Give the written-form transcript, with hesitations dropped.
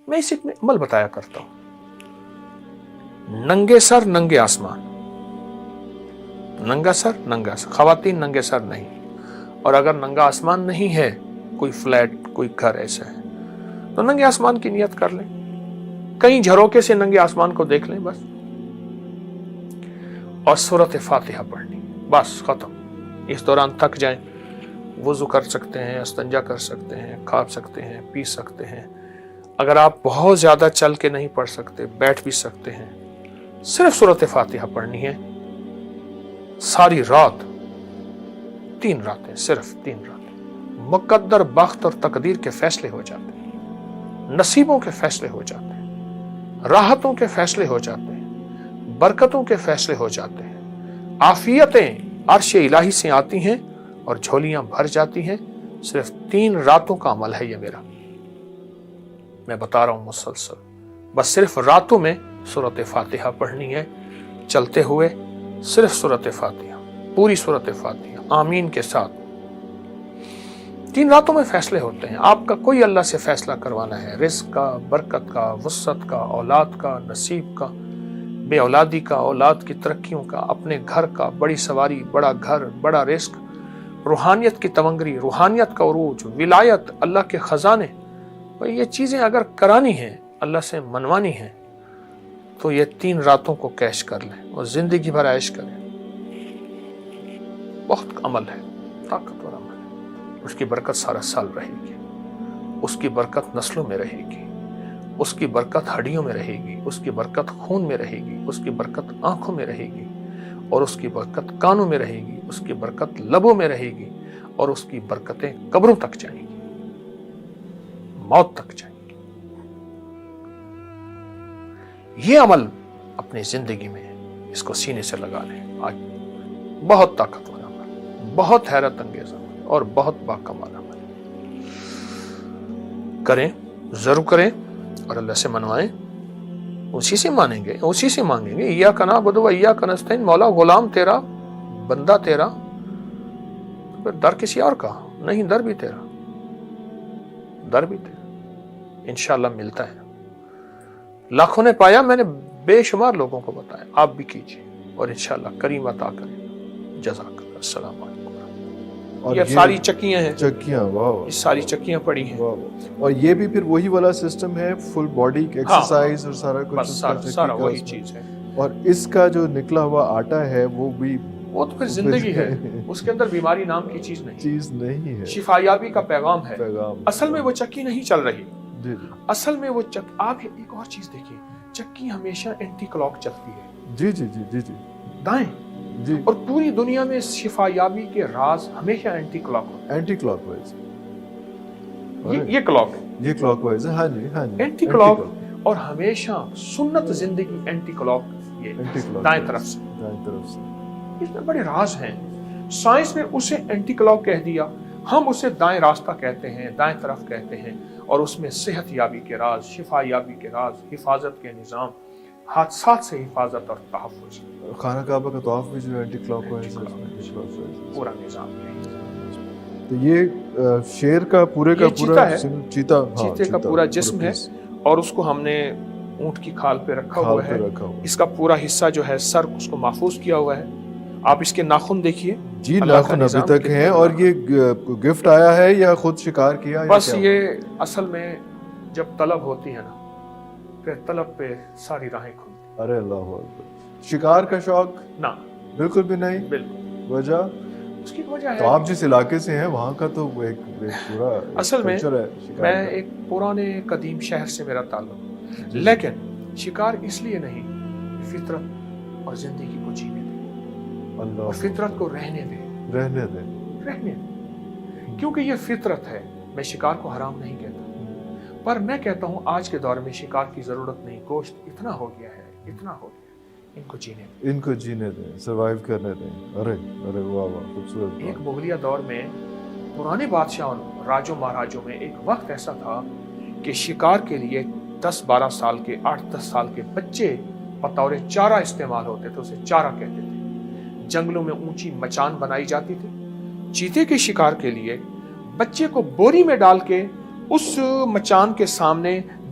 میں اسے میں عمل بتایا کرتا ہوں. ننگے سر ننگے آسمان، ننگا سر ننگا سر، خواتین ننگے سر نہیں. اور اگر ننگا آسمان نہیں ہے، کوئی فلیٹ کوئی گھر ایسا ہے، تو ننگے آسمان کی نیت کر لیں، کئی جھروکے سے ننگے آسمان کو دیکھ لیں بس، اور سورۃ فاتحہ پڑھنی، بس ختم. اس دوران تھک جائیں، وضو کر سکتے ہیں، استنجا کر سکتے ہیں، کھا سکتے ہیں، پی سکتے ہیں. اگر آپ بہت زیادہ چل کے نہیں پڑھ سکتے، بیٹھ بھی سکتے ہیں. صرف سورۃ فاتحہ پڑھنی ہے ساری رات، 3 راتیں، صرف 3 راتیں. مقدر بخت اور تقدیر کے فیصلے ہو جاتے ہیں، نصیبوں کے فیصلے ہو جاتے ہیں، راحتوں کے فیصلے ہو جاتے ہیں، برکتوں کے فیصلے ہو جاتے ہیں، عافیتیں عرش الہی سے آتی ہیں اور جھولیاں بھر جاتی ہیں. صرف 3 راتوں کا عمل ہے یہ میرا، میں بتا رہا ہوں مسلسل. بس صرف راتوں میں سورۃ فاتحہ پڑھنی ہے، چلتے ہوئے صرف سورۃ فاتحہ، پوری سورۃ فاتحہ آمین کے ساتھ. 3 راتوں میں فیصلے ہوتے ہیں. آپ کا کوئی اللہ سے فیصلہ کروانا ہے، رزق کا، برکت کا، وسعت کا، اولاد کا، نصیب کا، بے اولادی کا، اولاد کی ترقیوں کا، اپنے گھر کا، بڑی سواری، بڑا گھر، بڑا رزق، روحانیت کی تمنگری، روحانیت کا عروج، ولایت، اللہ کے خزانے، یہ چیزیں اگر کرانی ہیں، اللہ سے منوانی ہیں، تو یہ 3 راتوں کو کیش کر لیں اور زندگی بھر عیش کریں. بہت عمل ہے، طاقتور عمل ہے. اس کی برکت سارا سال رہے گی، اس کی برکت نسلوں میں رہے گی، اس کی برکت ہڈیوں میں رہے گی، اس کی برکت خون میں رہے گی، اس کی برکت آنکھوں میں رہے گی، اور اس کی برکت کانوں میں رہے گی، اس کی برکت لبوں میں رہے گی، اور اس کی برکتیں قبروں تک جائیں گی، موت تک جائیں گی. یہ عمل اپنی زندگی میں اس کو سینے سے لگا لیں. آج بہت طاقتور عمل، بہت حیرت انگیز عمل اور بہت باکمال عمل. کریں، ضرور کریں اور اللہ سے منوائیں. اسی سے مانیں گے، اسی سے مانگیں گے. ایاک نعبد و ایاک نستعین، مولا غلام تیرا، بندہ تیرا، پھر در کسی اور کا نہیں، در بھی تیرا، در بھی تیرا. انشاءاللہ ملتا ہے. لاکھوں نے پایا، میں نے بے شمار لوگوں کو بتایا، آپ بھی کیجیے اور انشاءاللہ کریم عطا کرے. جزاک اللہ. السلام علیکم. اور یہ ساری چکیاں ہیں، چکیاں، واہ، یہ ساری چکیاں پڑی ہیں. اور یہ بھی پھر وہی والا سسٹم ہے، فل باڈی ایکسرسائز اور سارا کچھ، بس سارا وہی چیز ہے. اور اس کا جو نکلا ہوا آٹا ہے وہ بھی، وہ تو پھر زندگی ہے، اس کے اندر بیماری نام کی چیز نہیں ہے، شفا یابی کا پیغام ہے. پیغام اصل میں وہ چکی نہیں چل رہی. جی اصل میں وہ آپ ایک اور چیز دیکھیں، چکی ہمیشہ اینٹی کلاک چلتی ہے. جی جی جی جی جی دائیں جی. اور پوری دنیا میں شفا یابی کے راز ہمیشہ اینٹی کلاک ہوتے ہیں. اینٹی کلاک وائز، یہ کلاک ہے، یہ کلاک وائز ہے. ہاں جی ہاں جی، اینٹی کلاک. اور ہمیشہ سنت زندگی اینٹی کلاک، یہ دائیں طرف سے. اس میں بڑے راز ہیں. سائنس نے اسے اینٹی کلاک کہہ دیا، ہم اسے دائیں راستہ کہتے ہیں، دائیں طرف کہتے ہیں. اور اس میں صحت یابی کے راز، شفا یابی کے راز، حفاظت کے نظام، حادثات سے حفاظت اور تحفظ. خانہ کعبہ کا طواف بھی جو اینٹی کلاک وائز ہے، پورا نظام ہے. تو یہ شیر کا پورے کا پورا چیتے کا پورا جسم ہے، اور اس کو ہم نے اونٹ کی کھال پہ رکھا ہوا ہے. اس کا پورا حصہ جو ہے سر، اس کو محفوظ کیا ہوا ہے. آپ اس کے ناخن دیکھیے، جی ناخن ابھی تک ہیں. اور یہ گفٹ آیا ہے یا خود شکار کیا؟ بس یہ اصل میں جب طلب ہوتی ہے نا، پھر طلب پہ ساری راہیں کھلتی. ارے اللہ اکبر. شکار کا شوق نہ، بالکل بھی نہیں. بالکل. وجہ اس کی وجہ ہے تو آپ جس علاقے سے ہیں وہاں کا تو ایک پورا اصل میں میں ایک پرانے قدیم شہر سے میرا تعلق، لیکن شکار اس لیے نہیں، فطرت اور زندگی کو جینے دے، اور فطرت کو رہنے دے. کیونکہ یہ فطرت ہے. میں شکار کو حرام نہیں کہتا، پر میں کہتا ہوں آج کے دور میں شکار کی ضرورت نہیں. گوشت اتنا ہو گیا ہے، اتنا ہو گیا، ان کو جینے دیں، سروائیو کرنے دیں. ارے واہ واہ، خوبصورت. ایک مغلیہ دور میں پرانے بادشاہوں، راجوں مہاراجوں میں ایک وقت ایسا تھا کہ شکار کے لیے 10-12 سال کے، 8-10 سال کے بچے بطور چارہ استعمال ہوتے تھے. اسے چارہ کہتے تھے. جنگلوں میں اونچی مچان بنائی جاتی تھی. چیتے کے شکار کے لیے بچے کو بوری میں ڈال کے اس مچان کے سامنے